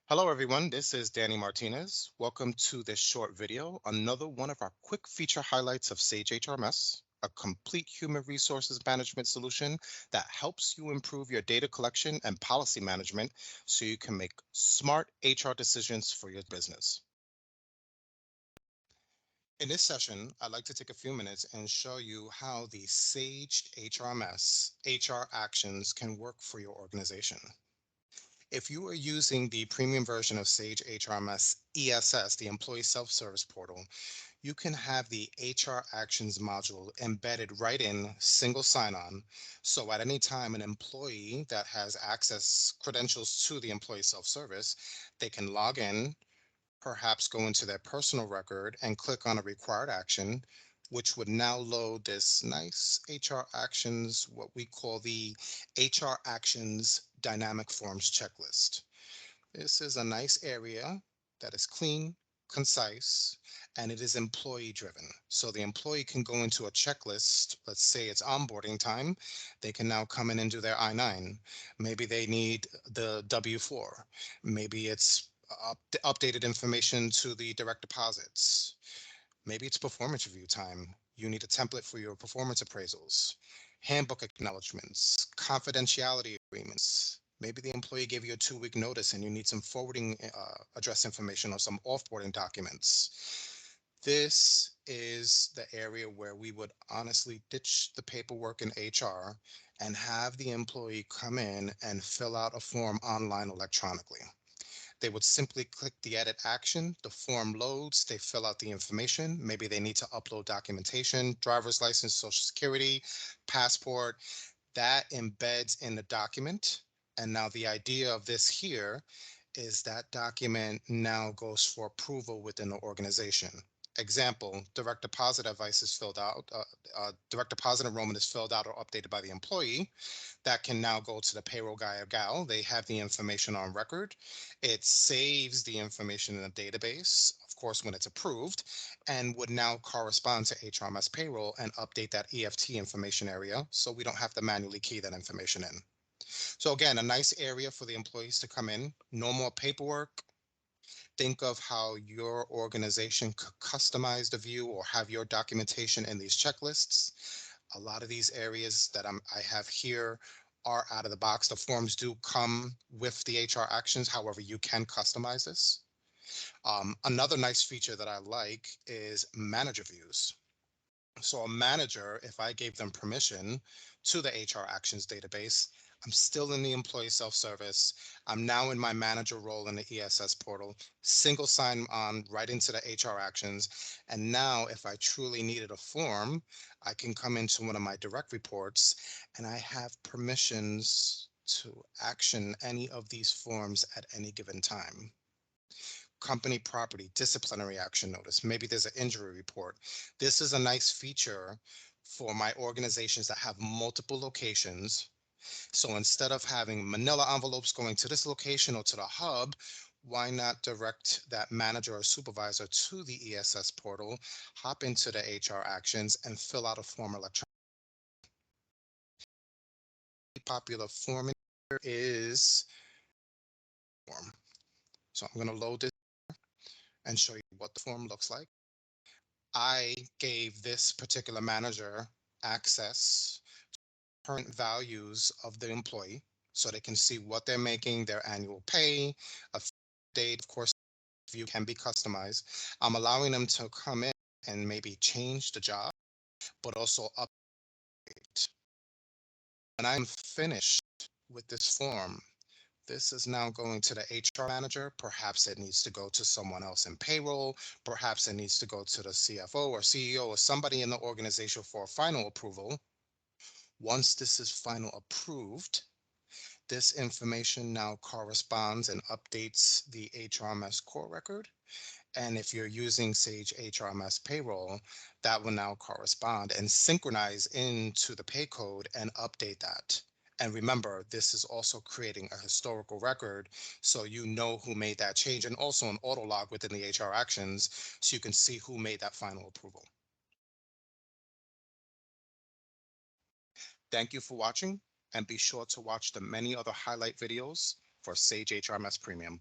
Hello, everyone. This is Danny Martinez. Welcome to this short video, another one of our quick feature highlights of Sage HRMS, a complete human resources management solution that helps you improve your data collection and policy management so you can make smart HR decisions for your business. In this session, I'd like to take a few minutes and show you how the Sage HRMS HR actions can work for your organization. If you are using the premium version of Sage HRMS ESS, the Employee Self-Service Portal, you can have the HR Actions module embedded right in single sign-on. So at any time, an employee that has access credentials to the Employee Self-Service, they can log in, perhaps go into their personal record and click on a required action, which would now load this nice HR Actions, what we call the HR Actions Dynamic Forms checklist. This is a nice area that is clean, concise, and it is employee driven. So the employee can go into a checklist. Let's say it's onboarding time. They can now come in and do their I-9. Maybe they need the W-4. Maybe it's updated information to the direct deposits. Maybe it's performance review time. You need a template for your performance appraisals, handbook acknowledgments, confidentiality agreements. Maybe the employee gave you a 2-week notice and you need some forwarding address information or some offboarding documents. This is the area where we would honestly ditch the paperwork in HR and have the employee come in and fill out a form online electronically. They would simply click the edit action, the form loads, they fill out the information. Maybe they need to upload documentation, driver's license, social security, passport. That embeds in the document. And now the idea of this here is that document now goes for approval within the organization. Example, direct deposit advice is filled out, direct deposit enrollment is filled out or updated by the employee. That can now go to the payroll guy or gal. They have the information on record. It saves the information in a database, of course, when it's approved, and would now correspond to HRMS payroll and update that EFT information area so we don't have to manually key that information in. So again, a nice area for the employees to come in, no more paperwork. Think of how your organization could customize the view or have your documentation in these checklists. A lot of these areas that I have here are out of the box. The forms do come with the HR actions. However, you can customize this. Another nice feature that I like is manager views. So a manager, if I gave them permission to the HR actions database, I'm still in the employee self-service. I'm now in my manager role in the ESS portal, single sign on right into the HR actions. And now if I truly needed a form, I can come into one of my direct reports and I have permissions to action any of these forms at any given time. Company property, disciplinary action notice. Maybe there's an injury report. This is a nice feature for my organizations that have multiple locations. So instead of having manila envelopes going to this location or to the hub, why not direct that manager or supervisor to the ESS portal, hop into the HR actions and fill out a form electronically? Popular form in here is form. So I'm going to load this and show you what the form looks like. I gave this particular manager access to current values of the employee so they can see what they're making, their annual pay, a date, of course, view can be customized. I'm allowing them to come in and maybe change the job, but also update. When I'm finished with this form, this is now going to the HR manager. Perhaps it needs to go to someone else in payroll. Perhaps it needs to go to the CFO or CEO or somebody in the organization for final approval. Once this is final approved, this information now corresponds and updates the HRMS core record. And if you're using Sage HRMS payroll, that will now correspond and synchronize into the pay code and update that. And remember, this is also creating a historical record so you know who made that change, and also an auto log within the HR actions so you can see who made that final approval. Thank you for watching, and be sure to watch the many other highlight videos for Sage HRMS Premium.